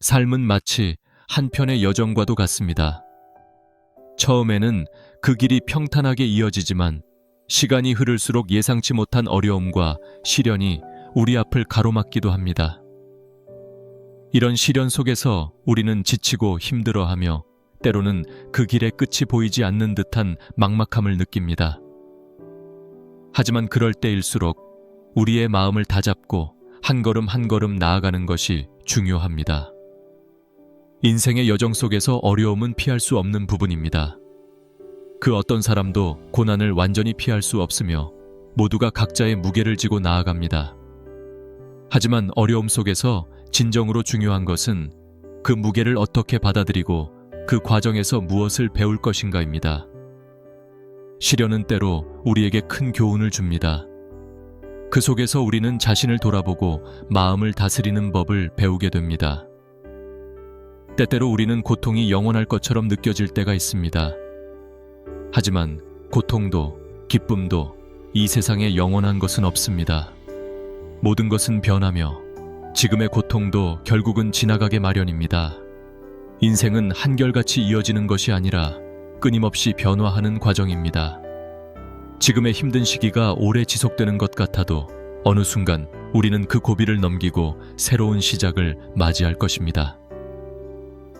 삶은 마치 한편의 여정과도 같습니다. 처음에는 그 길이 평탄하게 이어지지만 시간이 흐를수록 예상치 못한 어려움과 시련이 우리 앞을 가로막기도 합니다. 이런 시련 속에서 우리는 지치고 힘들어하며 때로는 그 길의 끝이 보이지 않는 듯한 막막함을 느낍니다. 하지만 그럴 때일수록 우리의 마음을 다잡고 한 걸음 한 걸음 나아가는 것이 중요합니다. 인생의 여정 속에서 어려움은 피할 수 없는 부분입니다. 그 어떤 사람도 고난을 완전히 피할 수 없으며 모두가 각자의 무게를 지고 나아갑니다. 하지만 어려움 속에서 진정으로 중요한 것은 그 무게를 어떻게 받아들이고 그 과정에서 무엇을 배울 것인가입니다. 시련은 때로 우리에게 큰 교훈을 줍니다. 그 속에서 우리는 자신을 돌아보고 마음을 다스리는 법을 배우게 됩니다. 때때로 우리는 고통이 영원할 것처럼 느껴질 때가 있습니다. 하지만 고통도 기쁨도 이 세상에 영원한 것은 없습니다. 모든 것은 변하며 지금의 고통도 결국은 지나가게 마련입니다. 인생은 한결같이 이어지는 것이 아니라 끊임없이 변화하는 과정입니다. 지금의 힘든 시기가 오래 지속되는 것 같아도 어느 순간 우리는 그 고비를 넘기고 새로운 시작을 맞이할 것입니다.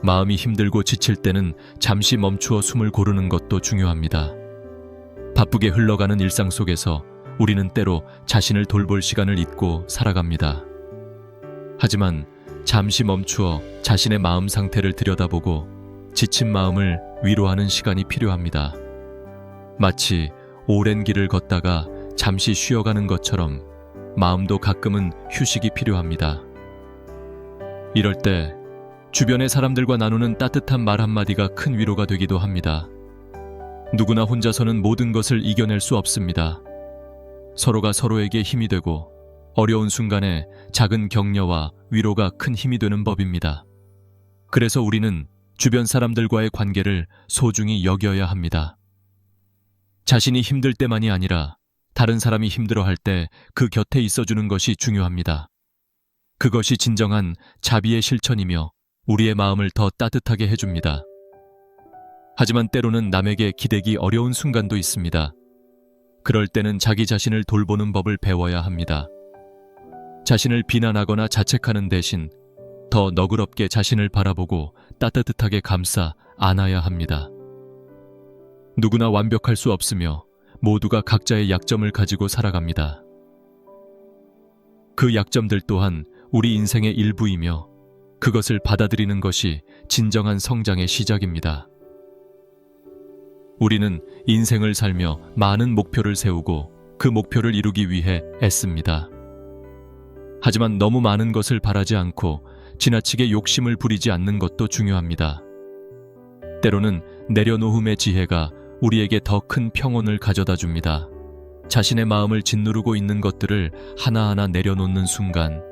마음이 힘들고 지칠 때는 잠시 멈추어 숨을 고르는 것도 중요합니다. 바쁘게 흘러가는 일상 속에서 우리는 때로 자신을 돌볼 시간을 잊고 살아갑니다. 하지만 잠시 멈추어 자신의 마음 상태를 들여다보고 지친 마음을 위로하는 시간이 필요합니다. 마치 오랜 길을 걷다가 잠시 쉬어가는 것처럼 마음도 가끔은 휴식이 필요합니다. 이럴 때 주변의 사람들과 나누는 따뜻한 말 한마디가 큰 위로가 되기도 합니다. 누구나 혼자서는 모든 것을 이겨낼 수 없습니다. 서로가 서로에게 힘이 되고 어려운 순간에 작은 격려와 위로가 큰 힘이 되는 법입니다. 그래서 우리는 주변 사람들과의 관계를 소중히 여겨야 합니다. 자신이 힘들 때만이 아니라 다른 사람이 힘들어할 때 그 곁에 있어주는 것이 중요합니다. 그것이 진정한 자비의 실천이며 우리의 마음을 더 따뜻하게 해줍니다. 하지만 때로는 남에게 기대기 어려운 순간도 있습니다. 그럴 때는 자기 자신을 돌보는 법을 배워야 합니다. 자신을 비난하거나 자책하는 대신 더 너그럽게 자신을 바라보고 따뜻하게 감싸 안아야 합니다. 누구나 완벽할 수 없으며 모두가 각자의 약점을 가지고 살아갑니다. 그 약점들 또한 우리 인생의 일부이며 그것을 받아들이는 것이 진정한 성장의 시작입니다. 우리는 인생을 살며 많은 목표를 세우고 그 목표를 이루기 위해 애씁니다. 하지만 너무 많은 것을 바라지 않고 지나치게 욕심을 부리지 않는 것도 중요합니다. 때로는 내려놓음의 지혜가 우리에게 더 큰 평온을 가져다 줍니다. 자신의 마음을 짓누르고 있는 것들을 하나하나 내려놓는 순간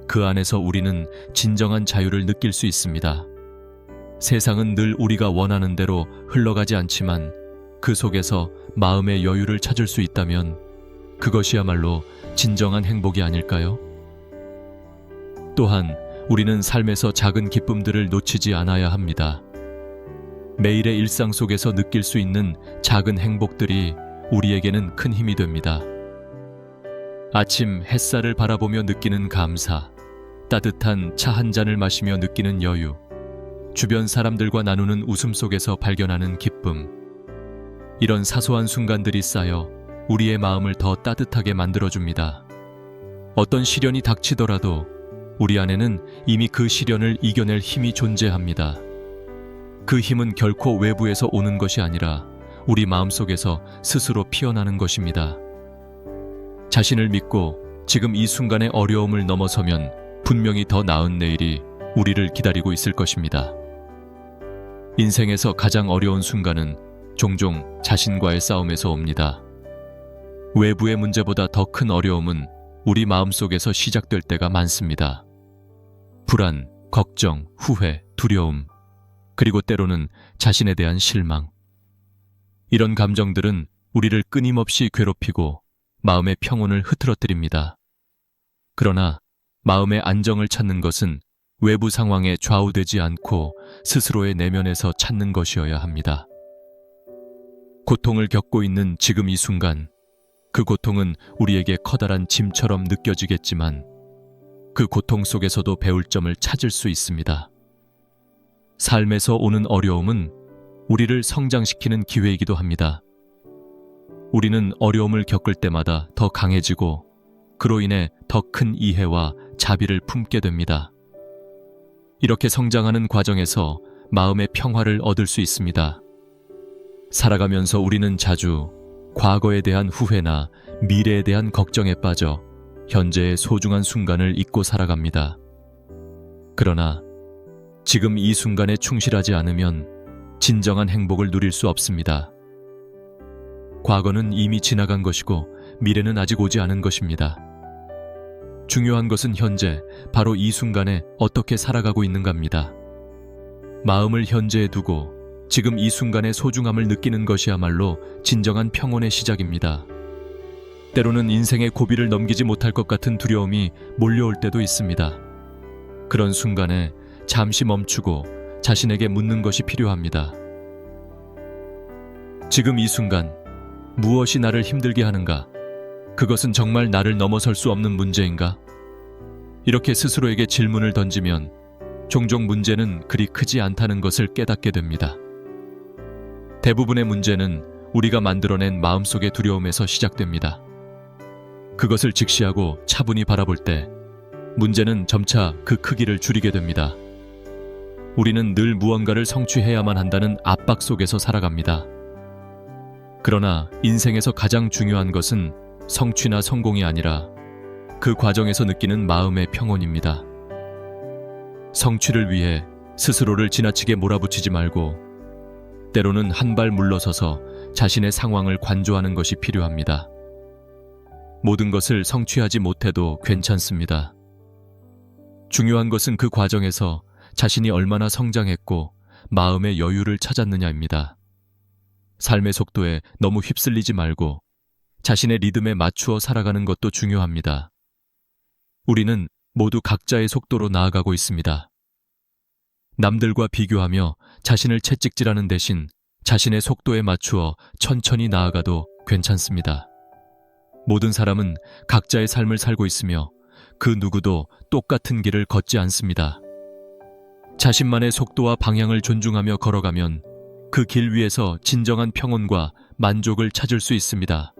그 안에서 우리는 진정한 자유를 느낄 수 있습니다. 세상은 늘 우리가 원하는 대로 흘러가지 않지만 그 속에서 마음의 여유를 찾을 수 있다면 그것이야말로 진정한 행복이 아닐까요? 또한 우리는 삶에서 작은 기쁨들을 놓치지 않아야 합니다. 매일의 일상 속에서 느낄 수 있는 작은 행복들이 우리에게는 큰 힘이 됩니다. 아침 햇살을 바라보며 느끼는 감사, 따뜻한 차 한 잔을 마시며 느끼는 여유, 주변 사람들과 나누는 웃음 속에서 발견하는 기쁨. 이런 사소한 순간들이 쌓여 우리의 마음을 더 따뜻하게 만들어줍니다. 어떤 시련이 닥치더라도 우리 안에는 이미 그 시련을 이겨낼 힘이 존재합니다. 그 힘은 결코 외부에서 오는 것이 아니라 우리 마음속에서 스스로 피어나는 것입니다. 자신을 믿고 지금 이 순간의 어려움을 넘어서면 분명히 더 나은 내일이 우리를 기다리고 있을 것입니다. 인생에서 가장 어려운 순간은 종종 자신과의 싸움에서 옵니다. 외부의 문제보다 더 큰 어려움은 우리 마음속에서 시작될 때가 많습니다. 불안, 걱정, 후회, 두려움, 그리고 때로는 자신에 대한 실망. 이런 감정들은 우리를 끊임없이 괴롭히고 마음의 평온을 흐트러뜨립니다. 그러나 마음의 안정을 찾는 것은 외부 상황에 좌우되지 않고 스스로의 내면에서 찾는 것이어야 합니다. 고통을 겪고 있는 지금 이 순간, 그 고통은 우리에게 커다란 짐처럼 느껴지겠지만 그 고통 속에서도 배울 점을 찾을 수 있습니다. 삶에서 오는 어려움은 우리를 성장시키는 기회이기도 합니다. 우리는 어려움을 겪을 때마다 더 강해지고 그로 인해 더 큰 이해와 자비를 품게 됩니다. 이렇게 성장하는 과정에서 마음의 평화를 얻을 수 있습니다. 살아가면서 우리는 자주 과거에 대한 후회나 미래에 대한 걱정에 빠져 현재의 소중한 순간을 잊고 살아갑니다. 그러나 지금 이 순간에 충실하지 않으면 진정한 행복을 누릴 수 없습니다. 과거는 이미 지나간 것이고 미래는 아직 오지 않은 것입니다. 중요한 것은 현재, 바로 이 순간에 어떻게 살아가고 있는가입니다. 마음을 현재에 두고 지금 이 순간의 소중함을 느끼는 것이야말로 진정한 평온의 시작입니다. 때로는 인생의 고비를 넘기지 못할 것 같은 두려움이 몰려올 때도 있습니다. 그런 순간에 잠시 멈추고 자신에게 묻는 것이 필요합니다. 지금 이 순간, 무엇이 나를 힘들게 하는가? 그것은 정말 나를 넘어설 수 없는 문제인가? 이렇게 스스로에게 질문을 던지면 종종 문제는 그리 크지 않다는 것을 깨닫게 됩니다. 대부분의 문제는 우리가 만들어낸 마음속의 두려움에서 시작됩니다. 그것을 직시하고 차분히 바라볼 때 문제는 점차 그 크기를 줄이게 됩니다. 우리는 늘 무언가를 성취해야만 한다는 압박 속에서 살아갑니다. 그러나 인생에서 가장 중요한 것은 성취나 성공이 아니라 그 과정에서 느끼는 마음의 평온입니다. 성취를 위해 스스로를 지나치게 몰아붙이지 말고 때로는 한 발 물러서서 자신의 상황을 관조하는 것이 필요합니다. 모든 것을 성취하지 못해도 괜찮습니다. 중요한 것은 그 과정에서 자신이 얼마나 성장했고 마음의 여유를 찾았느냐입니다. 삶의 속도에 너무 휩쓸리지 말고 자신의 리듬에 맞추어 살아가는 것도 중요합니다. 우리는 모두 각자의 속도로 나아가고 있습니다. 남들과 비교하며 자신을 채찍질하는 대신 자신의 속도에 맞추어 천천히 나아가도 괜찮습니다. 모든 사람은 각자의 삶을 살고 있으며 그 누구도 똑같은 길을 걷지 않습니다. 자신만의 속도와 방향을 존중하며 걸어가면 그 길 위에서 진정한 평온과 만족을 찾을 수 있습니다.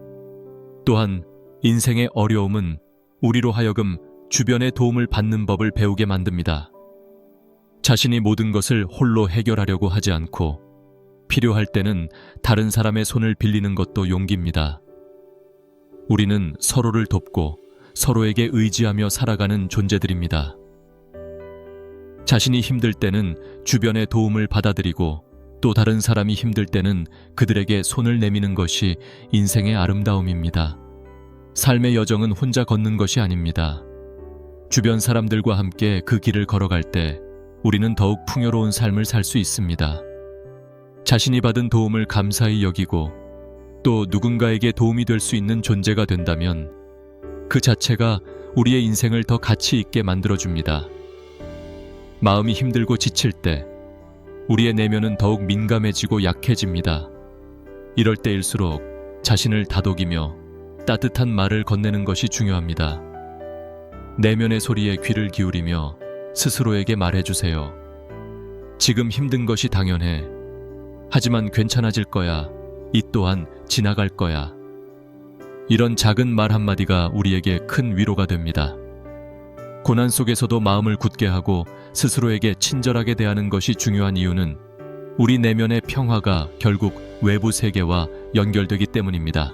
또한 인생의 어려움은 우리로 하여금 주변의 도움을 받는 법을 배우게 만듭니다. 자신이 모든 것을 홀로 해결하려고 하지 않고 필요할 때는 다른 사람의 손을 빌리는 것도 용기입니다. 우리는 서로를 돕고 서로에게 의지하며 살아가는 존재들입니다. 자신이 힘들 때는 주변의 도움을 받아들이고 또 다른 사람이 힘들 때는 그들에게 손을 내미는 것이 인생의 아름다움입니다. 삶의 여정은 혼자 걷는 것이 아닙니다. 주변 사람들과 함께 그 길을 걸어갈 때 우리는 더욱 풍요로운 삶을 살 수 있습니다. 자신이 받은 도움을 감사히 여기고 또 누군가에게 도움이 될 수 있는 존재가 된다면 그 자체가 우리의 인생을 더 가치 있게 만들어줍니다. 마음이 힘들고 지칠 때 우리의 내면은 더욱 민감해지고 약해집니다. 이럴 때일수록 자신을 다독이며 따뜻한 말을 건네는 것이 중요합니다. 내면의 소리에 귀를 기울이며 스스로에게 말해주세요. 지금 힘든 것이 당연해. 하지만 괜찮아질 거야. 이 또한 지나갈 거야. 이런 작은 말 한마디가 우리에게 큰 위로가 됩니다. 고난 속에서도 마음을 굳게 하고 스스로에게 친절하게 대하는 것이 중요한 이유는 우리 내면의 평화가 결국 외부 세계와 연결되기 때문입니다.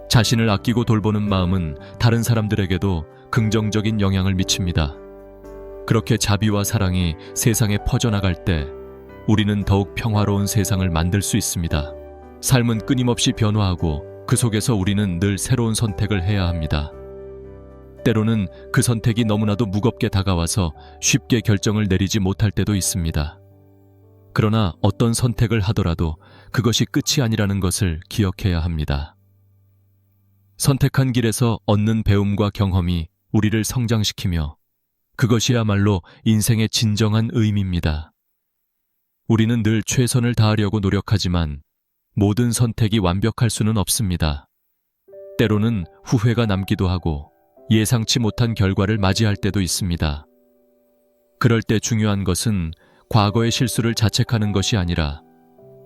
자신을 아끼고 돌보는 마음은 다른 사람들에게도 긍정적인 영향을 미칩니다. 그렇게 자비와 사랑이 세상에 퍼져나갈 때 우리는 더욱 평화로운 세상을 만들 수 있습니다. 삶은 끊임없이 변화하고 그 속에서 우리는 늘 새로운 선택을 해야 합니다. 때로는 그 선택이 너무나도 무겁게 다가와서 쉽게 결정을 내리지 못할 때도 있습니다. 그러나 어떤 선택을 하더라도 그것이 끝이 아니라는 것을 기억해야 합니다. 선택한 길에서 얻는 배움과 경험이 우리를 성장시키며 그것이야말로 인생의 진정한 의미입니다. 우리는 늘 최선을 다하려고 노력하지만 모든 선택이 완벽할 수는 없습니다. 때로는 후회가 남기도 하고 예상치 못한 결과를 맞이할 때도 있습니다. 그럴 때 중요한 것은 과거의 실수를 자책하는 것이 아니라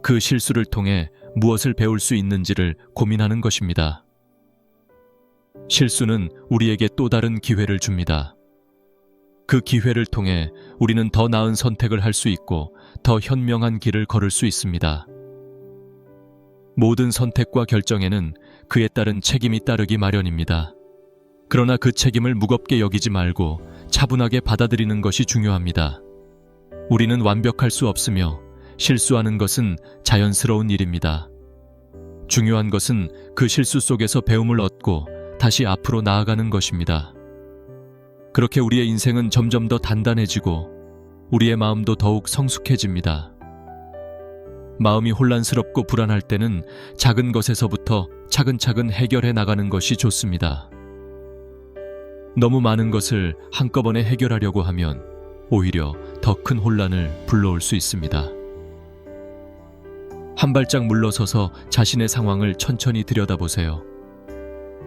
그 실수를 통해 무엇을 배울 수 있는지를 고민하는 것입니다. 실수는 우리에게 또 다른 기회를 줍니다. 그 기회를 통해 우리는 더 나은 선택을 할 수 있고 더 현명한 길을 걸을 수 있습니다. 모든 선택과 결정에는 그에 따른 책임이 따르기 마련입니다. 그러나 그 책임을 무겁게 여기지 말고 차분하게 받아들이는 것이 중요합니다. 우리는 완벽할 수 없으며 실수하는 것은 자연스러운 일입니다. 중요한 것은 그 실수 속에서 배움을 얻고 다시 앞으로 나아가는 것입니다. 그렇게 우리의 인생은 점점 더 단단해지고 우리의 마음도 더욱 성숙해집니다. 마음이 혼란스럽고 불안할 때는 작은 것에서부터 차근차근 해결해 나가는 것이 좋습니다. 너무 많은 것을 한꺼번에 해결하려고 하면 오히려 더 큰 혼란을 불러올 수 있습니다. 한 발짝 물러서서 자신의 상황을 천천히 들여다보세요.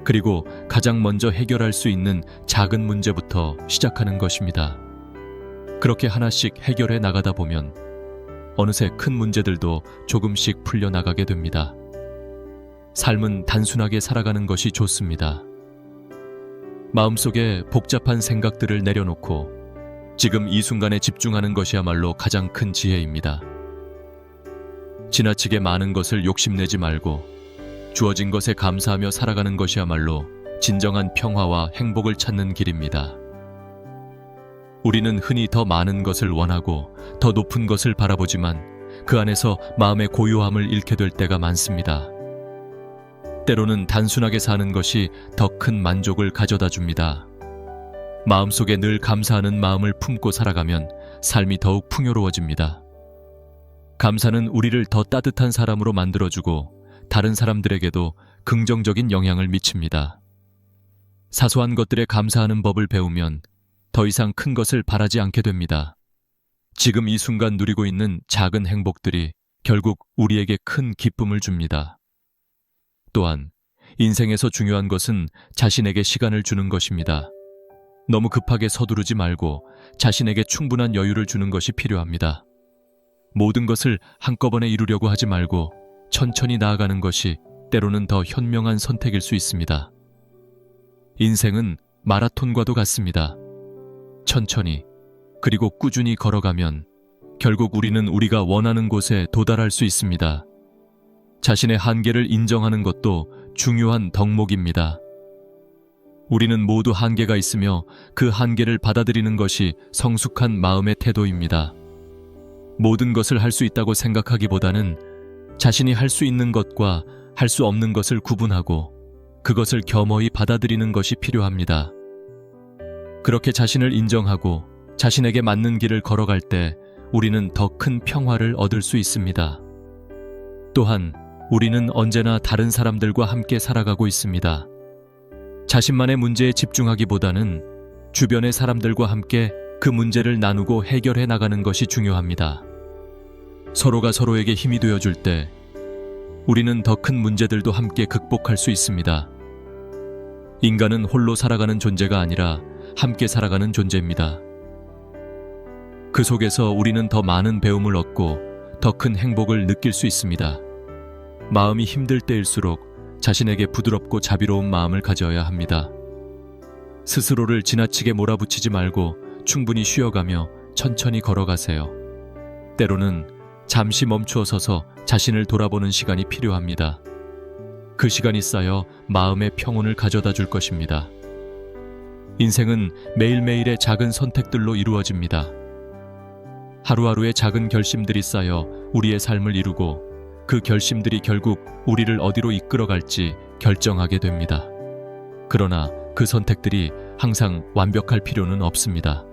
그리고 가장 먼저 해결할 수 있는 작은 문제부터 시작하는 것입니다. 그렇게 하나씩 해결해 나가다 보면 어느새 큰 문제들도 조금씩 풀려나가게 됩니다. 삶은 단순하게 살아가는 것이 좋습니다. 마음속에 복잡한 생각들을 내려놓고 지금 이 순간에 집중하는 것이야말로 가장 큰 지혜입니다. 지나치게 많은 것을 욕심내지 말고 주어진 것에 감사하며 살아가는 것이야말로 진정한 평화와 행복을 찾는 길입니다. 우리는 흔히 더 많은 것을 원하고 더 높은 것을 바라보지만 그 안에서 마음의 고요함을 잃게 될 때가 많습니다. 때로는 단순하게 사는 것이 더 큰 만족을 가져다 줍니다. 마음속에 늘 감사하는 마음을 품고 살아가면 삶이 더욱 풍요로워집니다. 감사는 우리를 더 따뜻한 사람으로 만들어주고 다른 사람들에게도 긍정적인 영향을 미칩니다. 사소한 것들에 감사하는 법을 배우면 더 이상 큰 것을 바라지 않게 됩니다. 지금 이 순간 누리고 있는 작은 행복들이 결국 우리에게 큰 기쁨을 줍니다. 또한 인생에서 중요한 것은 자신에게 시간을 주는 것입니다. 너무 급하게 서두르지 말고 자신에게 충분한 여유를 주는 것이 필요합니다. 모든 것을 한꺼번에 이루려고 하지 말고 천천히 나아가는 것이 때로는 더 현명한 선택일 수 있습니다. 인생은 마라톤과도 같습니다. 천천히 그리고 꾸준히 걸어가면 결국 우리는 우리가 원하는 곳에 도달할 수 있습니다. 자신의 한계를 인정하는 것도 중요한 덕목입니다. 우리는 모두 한계가 있으며 그 한계를 받아들이는 것이 성숙한 마음의 태도입니다. 모든 것을 할 수 있다고 생각하기보다는 자신이 할 수 있는 것과 할 수 없는 것을 구분하고 그것을 겸허히 받아들이는 것이 필요합니다. 그렇게 자신을 인정하고 자신에게 맞는 길을 걸어갈 때 우리는 더 큰 평화를 얻을 수 있습니다. 또한 우리는 언제나 다른 사람들과 함께 살아가고 있습니다. 자신만의 문제에 집중하기보다는 주변의 사람들과 함께 그 문제를 나누고 해결해 나가는 것이 중요합니다. 서로가 서로에게 힘이 되어줄 때 우리는 더 큰 문제들도 함께 극복할 수 있습니다. 인간은 홀로 살아가는 존재가 아니라 함께 살아가는 존재입니다. 그 속에서 우리는 더 많은 배움을 얻고 더 큰 행복을 느낄 수 있습니다. 마음이 힘들 때일수록 자신에게 부드럽고 자비로운 마음을 가져야 합니다. 스스로를 지나치게 몰아붙이지 말고 충분히 쉬어가며 천천히 걸어가세요. 때로는 잠시 멈추어 서서 자신을 돌아보는 시간이 필요합니다. 그 시간이 쌓여 마음의 평온을 가져다 줄 것입니다. 인생은 매일매일의 작은 선택들로 이루어집니다. 하루하루의 작은 결심들이 쌓여 우리의 삶을 이루고 그 결심들이 결국 우리를 어디로 이끌어갈지 결정하게 됩니다. 그러나 그 선택들이 항상 완벽할 필요는 없습니다.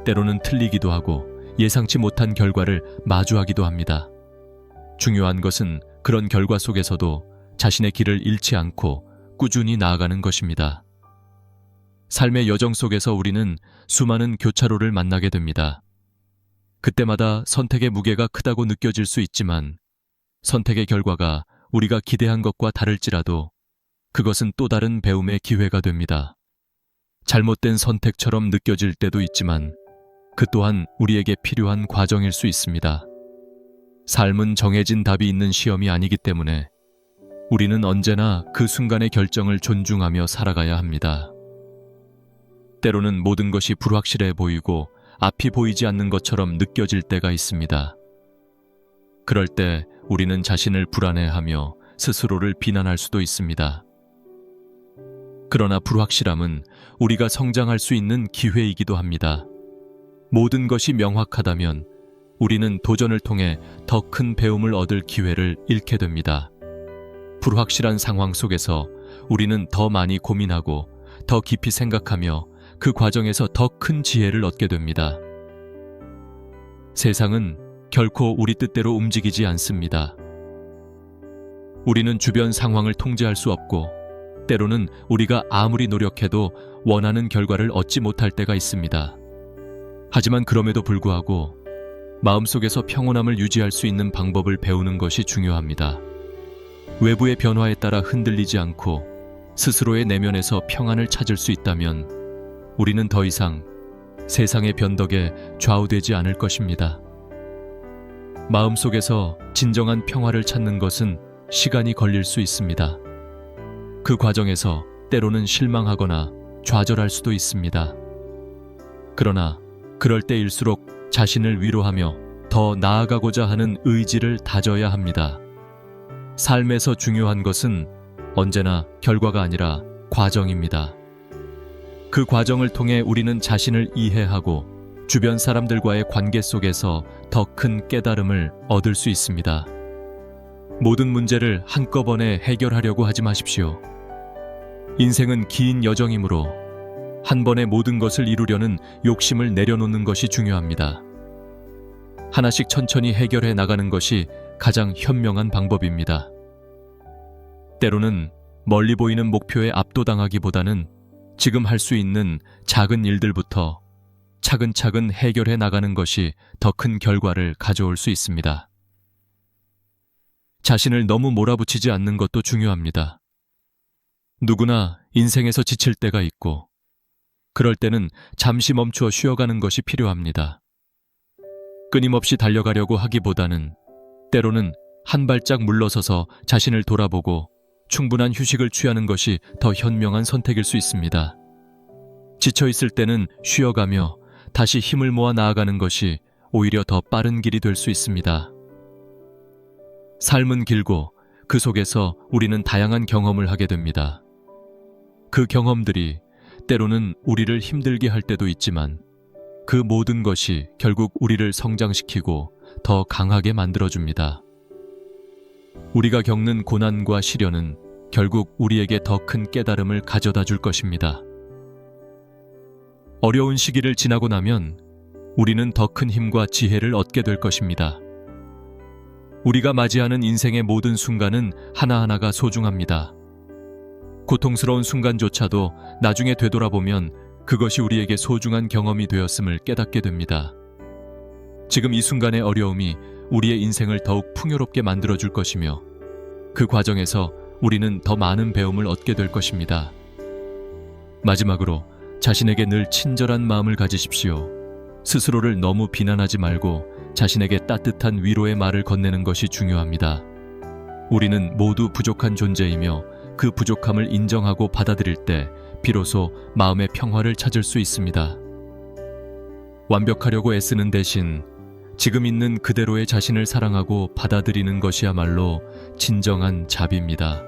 때로는 틀리기도 하고 예상치 못한 결과를 마주하기도 합니다. 중요한 것은 그런 결과 속에서도 자신의 길을 잃지 않고 꾸준히 나아가는 것입니다. 삶의 여정 속에서 우리는 수많은 교차로를 만나게 됩니다. 그때마다 선택의 무게가 크다고 느껴질 수 있지만 선택의 결과가 우리가 기대한 것과 다를지라도 그것은 또 다른 배움의 기회가 됩니다. 잘못된 선택처럼 느껴질 때도 있지만 그 또한 우리에게 필요한 과정일 수 있습니다. 삶은 정해진 답이 있는 시험이 아니기 때문에 우리는 언제나 그 순간의 결정을 존중하며 살아가야 합니다. 때로는 모든 것이 불확실해 보이고 앞이 보이지 않는 것처럼 느껴질 때가 있습니다. 그럴 때 우리는 자신을 불안해하며 스스로를 비난할 수도 있습니다. 그러나 불확실함은 우리가 성장할 수 있는 기회이기도 합니다. 모든 것이 명확하다면 우리는 도전을 통해 더 큰 배움을 얻을 기회를 잃게 됩니다. 불확실한 상황 속에서 우리는 더 많이 고민하고 더 깊이 생각하며 그 과정에서 더 큰 지혜를 얻게 됩니다. 세상은 결코 우리 뜻대로 움직이지 않습니다. 우리는 주변 상황을 통제할 수 없고 때로는 우리가 아무리 노력해도 원하는 결과를 얻지 못할 때가 있습니다. 하지만 그럼에도 불구하고 마음속에서 평온함을 유지할 수 있는 방법을 배우는 것이 중요합니다. 외부의 변화에 따라 흔들리지 않고 스스로의 내면에서 평안을 찾을 수 있다면 우리는 더 이상 세상의 변덕에 좌우되지 않을 것입니다. 마음속에서 진정한 평화를 찾는 것은 시간이 걸릴 수 있습니다. 그 과정에서 때로는 실망하거나 좌절할 수도 있습니다. 그러나 그럴 때일수록 자신을 위로하며 더 나아가고자 하는 의지를 다져야 합니다. 삶에서 중요한 것은 언제나 결과가 아니라 과정입니다. 그 과정을 통해 우리는 자신을 이해하고 주변 사람들과의 관계 속에서 더 큰 깨달음을 얻을 수 있습니다. 모든 문제를 한꺼번에 해결하려고 하지 마십시오. 인생은 긴 여정이므로 한 번에 모든 것을 이루려는 욕심을 내려놓는 것이 중요합니다. 하나씩 천천히 해결해 나가는 것이 가장 현명한 방법입니다. 때로는 멀리 보이는 목표에 압도당하기보다는 지금 할 수 있는 작은 일들부터 차근차근 해결해 나가는 것이 더 큰 결과를 가져올 수 있습니다. 자신을 너무 몰아붙이지 않는 것도 중요합니다. 누구나 인생에서 지칠 때가 있고 그럴 때는 잠시 멈추어 쉬어가는 것이 필요합니다. 끊임없이 달려가려고 하기보다는 때로는 한 발짝 물러서서 자신을 돌아보고 충분한 휴식을 취하는 것이 더 현명한 선택일 수 있습니다. 지쳐있을 때는 쉬어가며 다시 힘을 모아 나아가는 것이 오히려 더 빠른 길이 될 수 있습니다. 삶은 길고 그 속에서 우리는 다양한 경험을 하게 됩니다. 그 경험들이 때로는 우리를 힘들게 할 때도 있지만 그 모든 것이 결국 우리를 성장시키고 더 강하게 만들어줍니다. 우리가 겪는 고난과 시련은 결국 우리에게 더 큰 깨달음을 가져다 줄 것입니다. 어려운 시기를 지나고 나면 우리는 더 큰 힘과 지혜를 얻게 될 것입니다. 우리가 맞이하는 인생의 모든 순간은 하나하나가 소중합니다. 고통스러운 순간조차도 나중에 되돌아보면 그것이 우리에게 소중한 경험이 되었음을 깨닫게 됩니다. 지금 이 순간의 어려움이 우리의 인생을 더욱 풍요롭게 만들어줄 것이며 그 과정에서 우리는 더 많은 배움을 얻게 될 것입니다. 마지막으로 자신에게 늘 친절한 마음을 가지십시오. 스스로를 너무 비난하지 말고 자신에게 따뜻한 위로의 말을 건네는 것이 중요합니다. 우리는 모두 부족한 존재이며 그 부족함을 인정하고 받아들일 때 비로소 마음의 평화를 찾을 수 있습니다. 완벽하려고 애쓰는 대신 지금 있는 그대로의 자신을 사랑하고 받아들이는 것이야말로 진정한 자비입니다.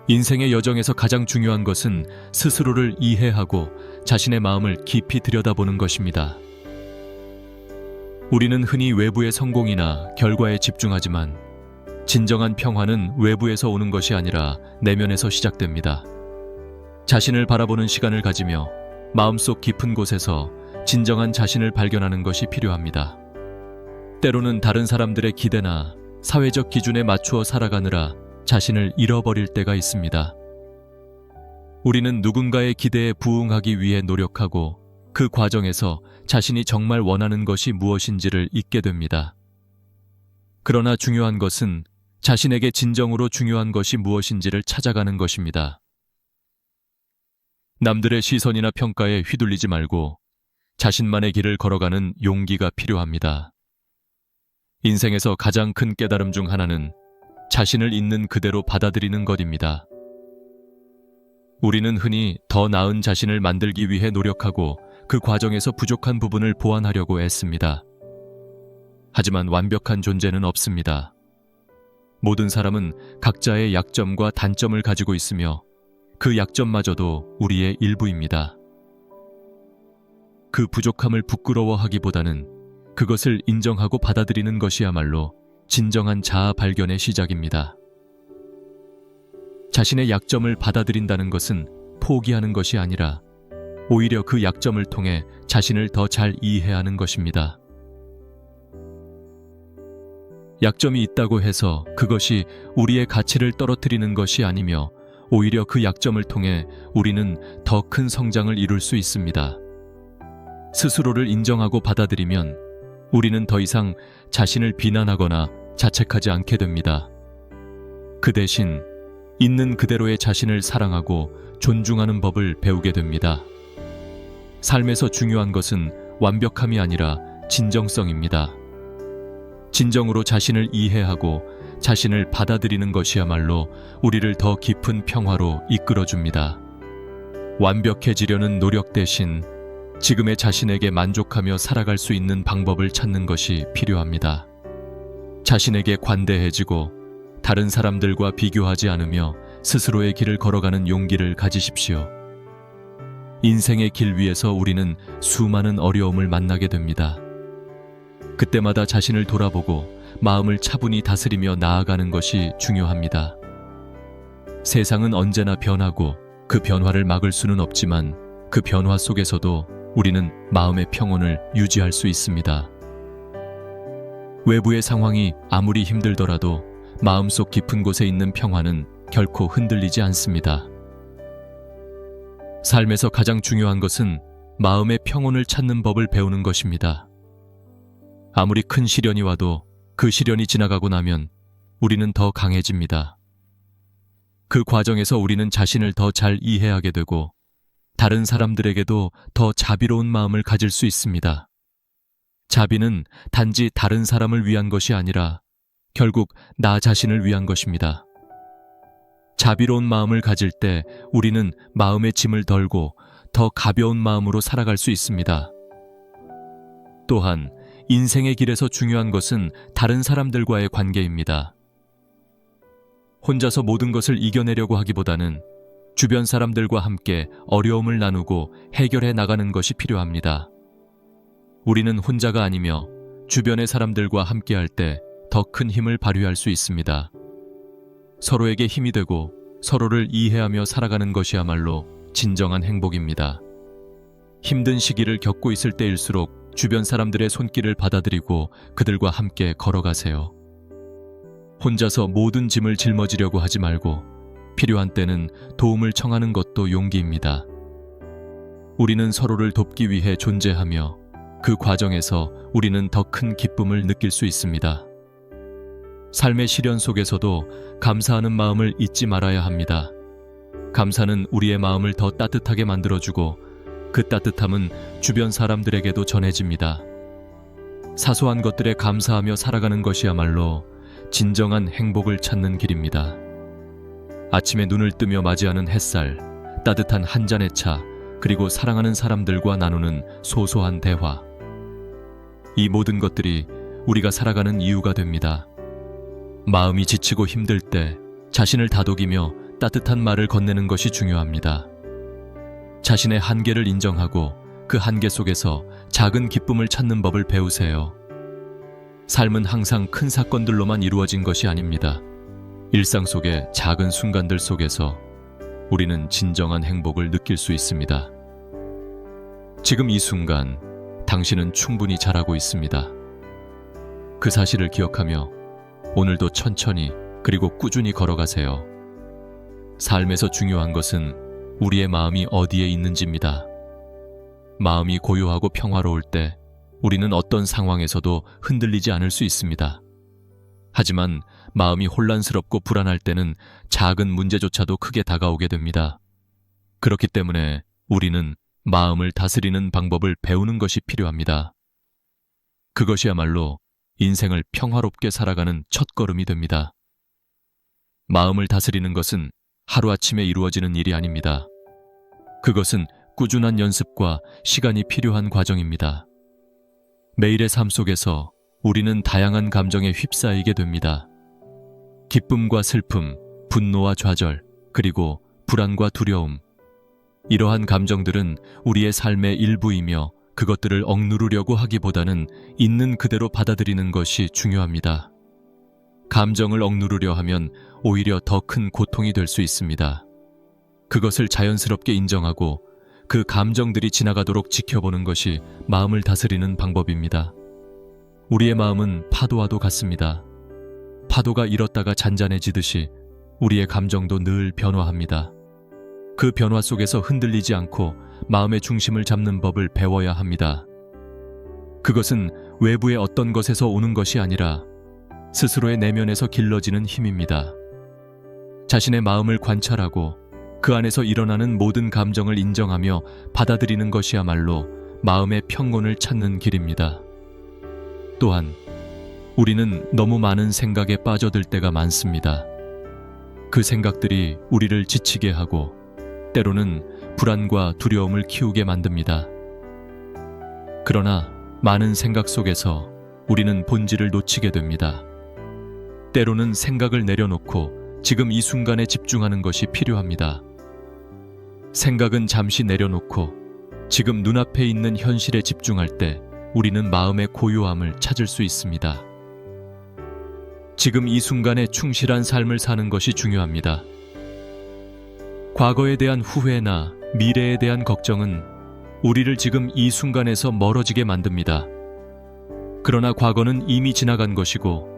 인생의 여정에서 가장 중요한 것은 스스로를 이해하고 자신의 마음을 깊이 들여다보는 것입니다. 우리는 흔히 외부의 성공이나 결과에 집중하지만 진정한 평화는 외부에서 오는 것이 아니라 내면에서 시작됩니다. 자신을 바라보는 시간을 가지며 마음속 깊은 곳에서 진정한 자신을 발견하는 것이 필요합니다. 때로는 다른 사람들의 기대나 사회적 기준에 맞추어 살아가느라 자신을 잃어버릴 때가 있습니다. 우리는 누군가의 기대에 부응하기 위해 노력하고 그 과정에서 자신이 정말 원하는 것이 무엇인지를 잊게 됩니다. 그러나 중요한 것은 자신에게 진정으로 중요한 것이 무엇인지를 찾아가는 것입니다. 남들의 시선이나 평가에 휘둘리지 말고 자신만의 길을 걸어가는 용기가 필요합니다. 인생에서 가장 큰 깨달음 중 하나는 자신을 있는 그대로 받아들이는 것입니다. 우리는 흔히 더 나은 자신을 만들기 위해 노력하고 그 과정에서 부족한 부분을 보완하려고 애씁니다. 하지만 완벽한 존재는 없습니다. 모든 사람은 각자의 약점과 단점을 가지고 있으며 그 약점마저도 우리의 일부입니다. 그 부족함을 부끄러워하기보다는 그것을 인정하고 받아들이는 것이야말로 진정한 자아 발견의 시작입니다. 자신의 약점을 받아들인다는 것은 포기하는 것이 아니라 오히려 그 약점을 통해 자신을 더 잘 이해하는 것입니다. 약점이 있다고 해서 그것이 우리의 가치를 떨어뜨리는 것이 아니며 오히려 그 약점을 통해 우리는 더 큰 성장을 이룰 수 있습니다. 스스로를 인정하고 받아들이면 우리는 더 이상 자신을 비난하거나 자책하지 않게 됩니다. 그 대신 있는 그대로의 자신을 사랑하고 존중하는 법을 배우게 됩니다. 삶에서 중요한 것은 완벽함이 아니라 진정성입니다. 진정으로 자신을 이해하고 자신을 받아들이는 것이야말로 우리를 더 깊은 평화로 이끌어줍니다. 완벽해지려는 노력 대신 지금의 자신에게 만족하며 살아갈 수 있는 방법을 찾는 것이 필요합니다. 자신에게 관대해지고 다른 사람들과 비교하지 않으며 스스로의 길을 걸어가는 용기를 가지십시오. 인생의 길 위에서 우리는 수많은 어려움을 만나게 됩니다. 그때마다 자신을 돌아보고 마음을 차분히 다스리며 나아가는 것이 중요합니다. 세상은 언제나 변하고 그 변화를 막을 수는 없지만 그 변화 속에서도 우리는 마음의 평온을 유지할 수 있습니다. 외부의 상황이 아무리 힘들더라도 마음속 깊은 곳에 있는 평화는 결코 흔들리지 않습니다. 삶에서 가장 중요한 것은 마음의 평온을 찾는 법을 배우는 것입니다. 아무리 큰 시련이 와도 그 시련이 지나가고 나면 우리는 더 강해집니다. 그 과정에서 우리는 자신을 더 잘 이해하게 되고 다른 사람들에게도 더 자비로운 마음을 가질 수 있습니다. 자비는 단지 다른 사람을 위한 것이 아니라 결국 나 자신을 위한 것입니다. 자비로운 마음을 가질 때 우리는 마음의 짐을 덜고 더 가벼운 마음으로 살아갈 수 있습니다. 또한 인생의 길에서 중요한 것은 다른 사람들과의 관계입니다. 혼자서 모든 것을 이겨내려고 하기보다는 주변 사람들과 함께 어려움을 나누고 해결해 나가는 것이 필요합니다. 우리는 혼자가 아니며 주변의 사람들과 함께할 때 더 큰 힘을 발휘할 수 있습니다. 서로에게 힘이 되고 서로를 이해하며 살아가는 것이야말로 진정한 행복입니다. 힘든 시기를 겪고 있을 때일수록 주변 사람들의 손길을 받아들이고 그들과 함께 걸어가세요. 혼자서 모든 짐을 짊어지려고 하지 말고 필요한 때는 도움을 청하는 것도 용기입니다. 우리는 서로를 돕기 위해 존재하며 그 과정에서 우리는 더 큰 기쁨을 느낄 수 있습니다. 삶의 시련 속에서도 감사하는 마음을 잊지 말아야 합니다. 감사는 우리의 마음을 더 따뜻하게 만들어주고 그 따뜻함은 주변 사람들에게도 전해집니다. 사소한 것들에 감사하며 살아가는 것이야말로 진정한 행복을 찾는 길입니다. 아침에 눈을 뜨며 맞이하는 햇살, 따뜻한 한 잔의 차, 그리고 사랑하는 사람들과 나누는 소소한 대화. 이 모든 것들이 우리가 살아가는 이유가 됩니다. 마음이 지치고 힘들 때 자신을 다독이며 따뜻한 말을 건네는 것이 중요합니다. 자신의 한계를 인정하고 그 한계 속에서 작은 기쁨을 찾는 법을 배우세요. 삶은 항상 큰 사건들로만 이루어진 것이 아닙니다. 일상 속의 작은 순간들 속에서 우리는 진정한 행복을 느낄 수 있습니다. 지금 이 순간 당신은 충분히 잘하고 있습니다. 그 사실을 기억하며 오늘도 천천히 그리고 꾸준히 걸어가세요. 삶에서 중요한 것은 우리의 마음이 어디에 있는지입니다. 마음이 고요하고 평화로울 때 우리는 어떤 상황에서도 흔들리지 않을 수 있습니다. 하지만 마음이 혼란스럽고 불안할 때는 작은 문제조차도 크게 다가오게 됩니다. 그렇기 때문에 우리는 마음을 다스리는 방법을 배우는 것이 필요합니다. 그것이야말로 인생을 평화롭게 살아가는 첫걸음이 됩니다. 마음을 다스리는 것은 하루아침에 이루어지는 일이 아닙니다. 그것은 꾸준한 연습과 시간이 필요한 과정입니다. 매일의 삶 속에서 우리는 다양한 감정에 휩싸이게 됩니다. 기쁨과 슬픔, 분노와 좌절, 그리고 불안과 두려움. 이러한 감정들은 우리의 삶의 일부이며 그것들을 억누르려고 하기보다는 있는 그대로 받아들이는 것이 중요합니다. 감정을 억누르려 하면 오히려 더 큰 고통이 될 수 있습니다. 그것을 자연스럽게 인정하고 그 감정들이 지나가도록 지켜보는 것이 마음을 다스리는 방법입니다. 우리의 마음은 파도와도 같습니다. 파도가 일었다가 잔잔해지듯이 우리의 감정도 늘 변화합니다. 그 변화 속에서 흔들리지 않고 마음의 중심을 잡는 법을 배워야 합니다. 그것은 외부의 어떤 것에서 오는 것이 아니라 스스로의 내면에서 길러지는 힘입니다. 자신의 마음을 관찰하고 그 안에서 일어나는 모든 감정을 인정하며 받아들이는 것이야말로 마음의 평온을 찾는 길입니다. 또한 우리는 너무 많은 생각에 빠져들 때가 많습니다. 그 생각들이 우리를 지치게 하고 때로는 불안과 두려움을 키우게 만듭니다. 그러나 많은 생각 속에서 우리는 본질을 놓치게 됩니다. 때로는 생각을 내려놓고 지금 이 순간에 집중하는 것이 필요합니다. 생각은 잠시 내려놓고 지금 눈앞에 있는 현실에 집중할 때 우리는 마음의 고요함을 찾을 수 있습니다. 지금 이 순간에 충실한 삶을 사는 것이 중요합니다. 과거에 대한 후회나 미래에 대한 걱정은 우리를 지금 이 순간에서 멀어지게 만듭니다. 그러나 과거는 이미 지나간 것이고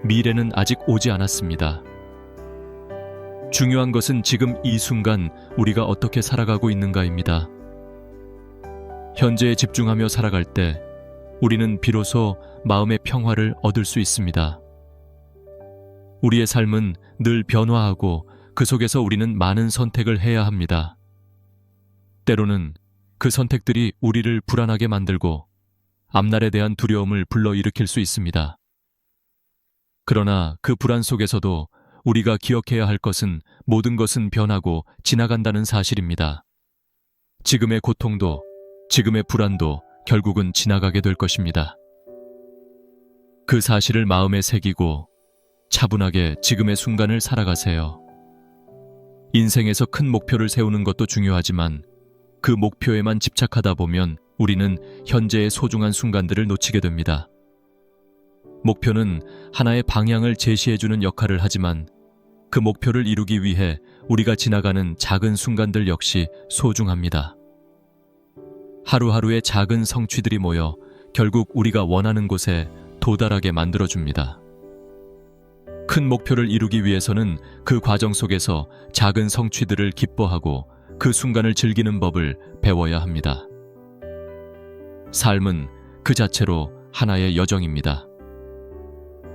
미래는 아직 오지 않았습니다. 중요한 것은 지금 이 순간 우리가 어떻게 살아가고 있는가입니다. 현재에 집중하며 살아갈 때 우리는 비로소 마음의 평화를 얻을 수 있습니다. 우리의 삶은 늘 변화하고 그 속에서 우리는 많은 선택을 해야 합니다. 때로는 그 선택들이 우리를 불안하게 만들고 앞날에 대한 두려움을 불러일으킬 수 있습니다. 그러나 그 불안 속에서도 우리가 기억해야 할 것은 모든 것은 변하고 지나간다는 사실입니다. 지금의 고통도, 지금의 불안도 결국은 지나가게 될 것입니다. 그 사실을 마음에 새기고 차분하게 지금의 순간을 살아가세요. 인생에서 큰 목표를 세우는 것도 중요하지만 그 목표에만 집착하다 보면 우리는 현재의 소중한 순간들을 놓치게 됩니다. 목표는 하나의 방향을 제시해주는 역할을 하지만 그 목표를 이루기 위해 우리가 지나가는 작은 순간들 역시 소중합니다. 하루하루의 작은 성취들이 모여 결국 우리가 원하는 곳에 도달하게 만들어줍니다. 큰 목표를 이루기 위해서는 그 과정 속에서 작은 성취들을 기뻐하고 그 순간을 즐기는 법을 배워야 합니다. 삶은 그 자체로 하나의 여정입니다.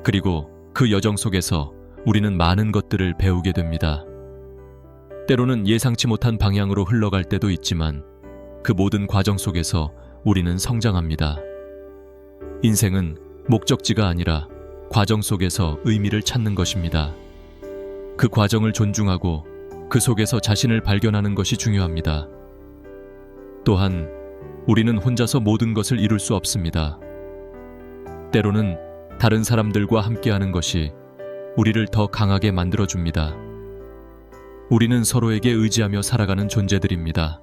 그리고 그 여정 속에서 우리는 많은 것들을 배우게 됩니다. 때로는 예상치 못한 방향으로 흘러갈 때도 있지만 그 모든 과정 속에서 우리는 성장합니다. 인생은 목적지가 아니라 과정 속에서 의미를 찾는 것입니다. 그 과정을 존중하고 그 속에서 자신을 발견하는 것이 중요합니다. 또한 우리는 혼자서 모든 것을 이룰 수 없습니다. 때로는 다른 사람들과 함께하는 것이 우리를 더 강하게 만들어줍니다. 우리는 서로에게 의지하며 살아가는 존재들입니다.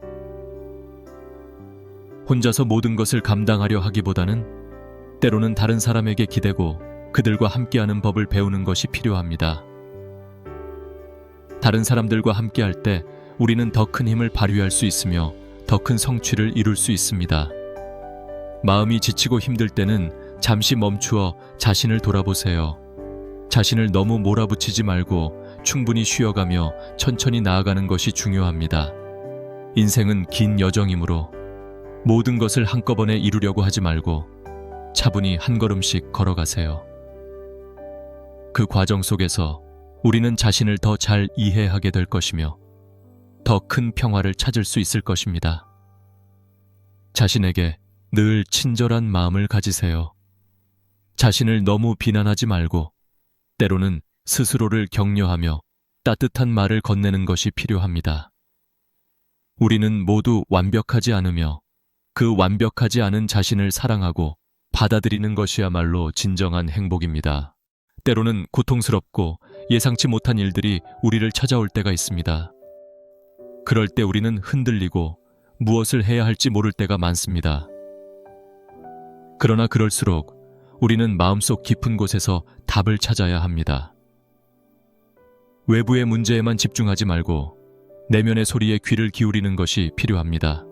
혼자서 모든 것을 감당하려 하기보다는 때로는 다른 사람에게 기대고 그들과 함께하는 법을 배우는 것이 필요합니다. 다른 사람들과 함께할 때 우리는 더 큰 힘을 발휘할 수 있으며 더 큰 성취를 이룰 수 있습니다. 마음이 지치고 힘들 때는 잠시 멈추어 자신을 돌아보세요. 자신을 너무 몰아붙이지 말고 충분히 쉬어가며 천천히 나아가는 것이 중요합니다. 인생은 긴 여정이므로 모든 것을 한꺼번에 이루려고 하지 말고 차분히 한 걸음씩 걸어가세요. 그 과정 속에서 우리는 자신을 더 잘 이해하게 될 것이며 더 큰 평화를 찾을 수 있을 것입니다. 자신에게 늘 친절한 마음을 가지세요. 자신을 너무 비난하지 말고 때로는 스스로를 격려하며 따뜻한 말을 건네는 것이 필요합니다. 우리는 모두 완벽하지 않으며 그 완벽하지 않은 자신을 사랑하고 받아들이는 것이야말로 진정한 행복입니다. 때로는 고통스럽고 예상치 못한 일들이 우리를 찾아올 때가 있습니다. 그럴 때 우리는 흔들리고 무엇을 해야 할지 모를 때가 많습니다. 그러나 그럴수록 우리는 마음속 깊은 곳에서 답을 찾아야 합니다. 외부의 문제에만 집중하지 말고 내면의 소리에 귀를 기울이는 것이 필요합니다.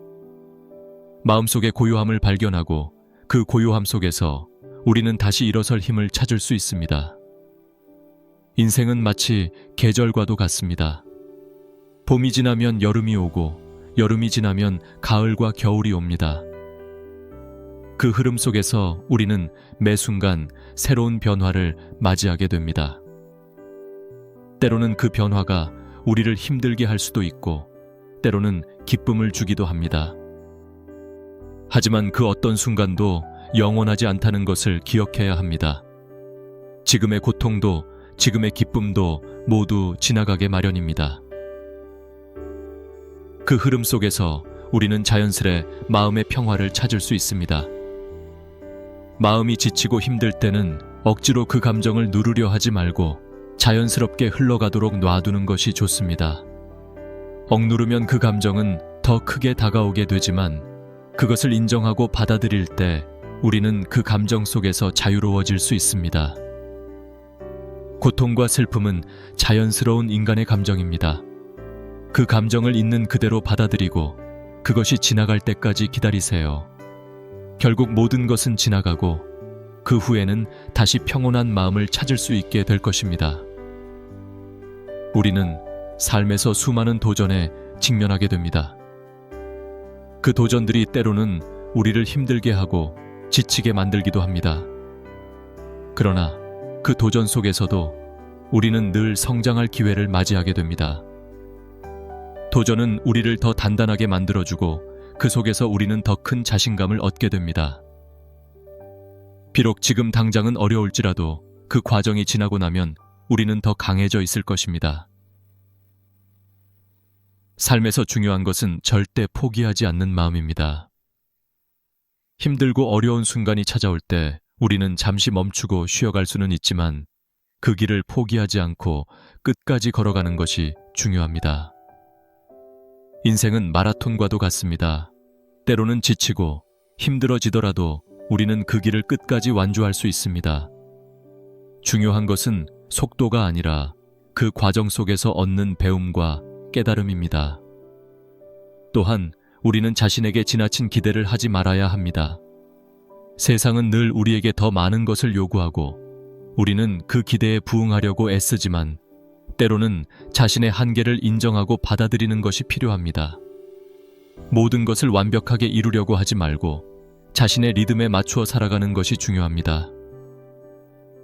마음속의 고요함을 발견하고 그 고요함 속에서 우리는 다시 일어설 힘을 찾을 수 있습니다. 인생은 마치 계절과도 같습니다. 봄이 지나면 여름이 오고 여름이 지나면 가을과 겨울이 옵니다. 그 흐름 속에서 우리는 매 순간 새로운 변화를 맞이하게 됩니다. 때로는 그 변화가 우리를 힘들게 할 수도 있고 때로는 기쁨을 주기도 합니다. 하지만 그 어떤 순간도 영원하지 않다는 것을 기억해야 합니다. 지금의 고통도 지금의 기쁨도 모두 지나가게 마련입니다. 그 흐름 속에서 우리는 자연스레 마음의 평화를 찾을 수 있습니다. 마음이 지치고 힘들 때는 억지로 그 감정을 누르려 하지 말고 자연스럽게 흘러가도록 놔두는 것이 좋습니다. 억누르면 그 감정은 더 크게 다가오게 되지만 그것을 인정하고 받아들일 때 우리는 그 감정 속에서 자유로워질 수 있습니다. 고통과 슬픔은 자연스러운 인간의 감정입니다. 그 감정을 있는 그대로 받아들이고 그것이 지나갈 때까지 기다리세요. 결국 모든 것은 지나가고 그 후에는 다시 평온한 마음을 찾을 수 있게 될 것입니다. 우리는 삶에서 수많은 도전에 직면하게 됩니다. 그 도전들이 때로는 우리를 힘들게 하고 지치게 만들기도 합니다. 그러나 그 도전 속에서도 우리는 늘 성장할 기회를 맞이하게 됩니다. 도전은 우리를 더 단단하게 만들어주고 그 속에서 우리는 더 큰 자신감을 얻게 됩니다. 비록 지금 당장은 어려울지라도 그 과정이 지나고 나면 우리는 더 강해져 있을 것입니다. 삶에서 중요한 것은 절대 포기하지 않는 마음입니다. 힘들고 어려운 순간이 찾아올 때 우리는 잠시 멈추고 쉬어갈 수는 있지만 그 길을 포기하지 않고 끝까지 걸어가는 것이 중요합니다. 인생은 마라톤과도 같습니다. 때로는 지치고 힘들어지더라도 우리는 그 길을 끝까지 완주할 수 있습니다. 중요한 것은 속도가 아니라 그 과정 속에서 얻는 배움과 깨달음입니다. 또한 우리는 자신에게 지나친 기대를 하지 말아야 합니다. 세상은 늘 우리에게 더 많은 것을 요구하고 우리는 그 기대에 부응하려고 애쓰지만 때로는 자신의 한계를 인정하고 받아들이는 것이 필요합니다. 모든 것을 완벽하게 이루려고 하지 말고 자신의 리듬에 맞추어 살아가는 것이 중요합니다.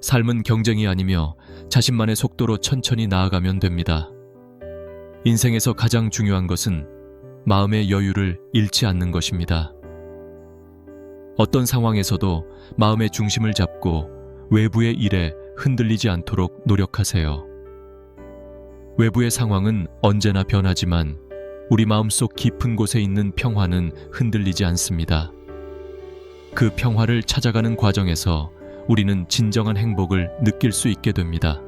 삶은 경쟁이 아니며 자신만의 속도로 천천히 나아가면 됩니다. 인생에서 가장 중요한 것은 마음의 여유를 잃지 않는 것입니다. 어떤 상황에서도 마음의 중심을 잡고 외부의 일에 흔들리지 않도록 노력하세요. 외부의 상황은 언제나 변하지만 우리 마음속 깊은 곳에 있는 평화는 흔들리지 않습니다. 그 평화를 찾아가는 과정에서 우리는 진정한 행복을 느낄 수 있게 됩니다.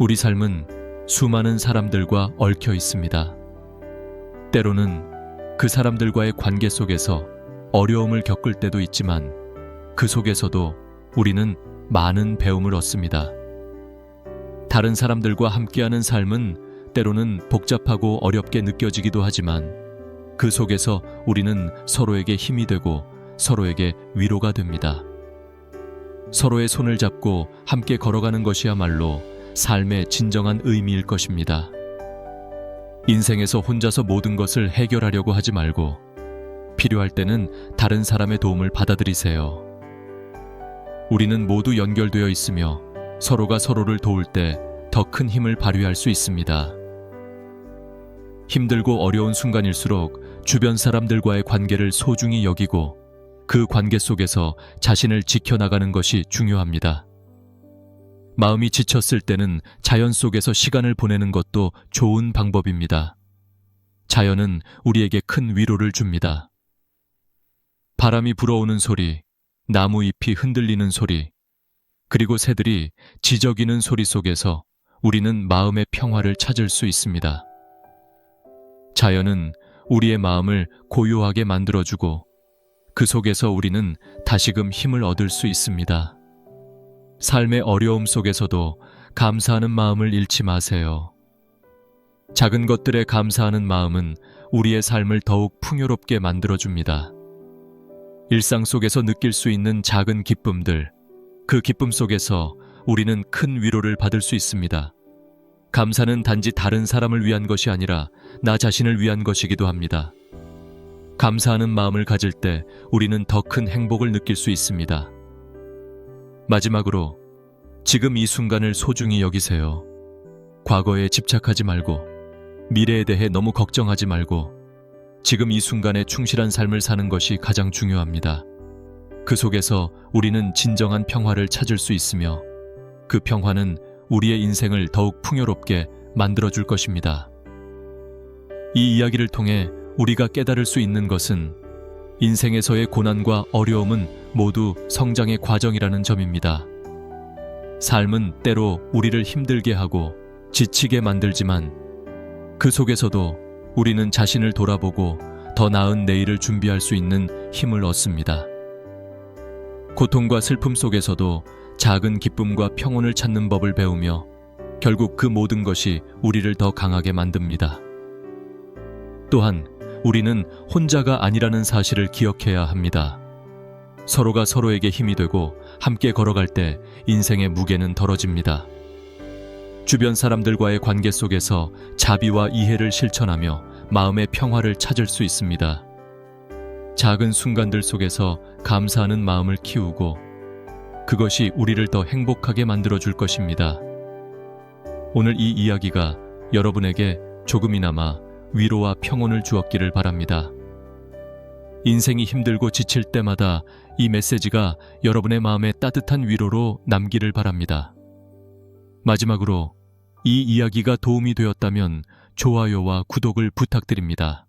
우리 삶은 수많은 사람들과 얽혀 있습니다. 때로는 그 사람들과의 관계 속에서 어려움을 겪을 때도 있지만 그 속에서도 우리는 많은 배움을 얻습니다. 다른 사람들과 함께하는 삶은 때로는 복잡하고 어렵게 느껴지기도 하지만 그 속에서 우리는 서로에게 힘이 되고 서로에게 위로가 됩니다. 서로의 손을 잡고 함께 걸어가는 것이야말로 삶의 진정한 의미일 것입니다. 인생에서 혼자서 모든 것을 해결하려고 하지 말고 필요할 때는 다른 사람의 도움을 받아들이세요. 우리는 모두 연결되어 있으며 서로가 서로를 도울 때 더 큰 힘을 발휘할 수 있습니다. 힘들고 어려운 순간일수록 주변 사람들과의 관계를 소중히 여기고 그 관계 속에서 자신을 지켜나가는 것이 중요합니다. 마음이 지쳤을 때는 자연 속에서 시간을 보내는 것도 좋은 방법입니다. 자연은 우리에게 큰 위로를 줍니다. 바람이 불어오는 소리, 나무 잎이 흔들리는 소리, 그리고 새들이 지저귀는 소리 속에서 우리는 마음의 평화를 찾을 수 있습니다. 자연은 우리의 마음을 고요하게 만들어주고 그 속에서 우리는 다시금 힘을 얻을 수 있습니다. 삶의 어려움 속에서도 감사하는 마음을 잃지 마세요. 작은 것들에 감사하는 마음은 우리의 삶을 더욱 풍요롭게 만들어줍니다. 일상 속에서 느낄 수 있는 작은 기쁨들, 그 기쁨 속에서 우리는 큰 위로를 받을 수 있습니다. 감사는 단지 다른 사람을 위한 것이 아니라 나 자신을 위한 것이기도 합니다. 감사하는 마음을 가질 때 우리는 더 큰 행복을 느낄 수 있습니다. 마지막으로 지금 이 순간을 소중히 여기세요. 과거에 집착하지 말고 미래에 대해 너무 걱정하지 말고 지금 이 순간에 충실한 삶을 사는 것이 가장 중요합니다. 그 속에서 우리는 진정한 평화를 찾을 수 있으며 그 평화는 우리의 인생을 더욱 풍요롭게 만들어줄 것입니다. 이 이야기를 통해 우리가 깨달을 수 있는 것은 인생에서의 고난과 어려움은 모두 성장의 과정이라는 점입니다. 삶은 때로 우리를 힘들게 하고 지치게 만들지만 그 속에서도 우리는 자신을 돌아보고 더 나은 내일을 준비할 수 있는 힘을 얻습니다. 고통과 슬픔 속에서도 작은 기쁨과 평온을 찾는 법을 배우며 결국 그 모든 것이 우리를 더 강하게 만듭니다. 또한 우리는 혼자가 아니라는 사실을 기억해야 합니다. 서로가 서로에게 힘이 되고 함께 걸어갈 때 인생의 무게는 덜어집니다. 주변 사람들과의 관계 속에서 자비와 이해를 실천하며 마음의 평화를 찾을 수 있습니다. 작은 순간들 속에서 감사하는 마음을 키우고 그것이 우리를 더 행복하게 만들어줄 것입니다. 오늘 이 이야기가 여러분에게 조금이나마 위로와 평온을 주었기를 바랍니다. 인생이 힘들고 지칠 때마다 이 메시지가 여러분의 마음에 따뜻한 위로로 남기를 바랍니다. 마지막으로 이 이야기가 도움이 되었다면 좋아요와 구독을 부탁드립니다.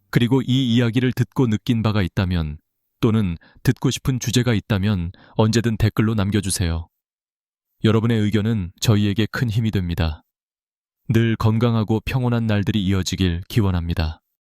그리고 이 이야기를 듣고 느낀 바가 있다면 또는 듣고 싶은 주제가 있다면 언제든 댓글로 남겨주세요. 여러분의 의견은 저희에게 큰 힘이 됩니다. 늘 건강하고 평온한 날들이 이어지길 기원합니다.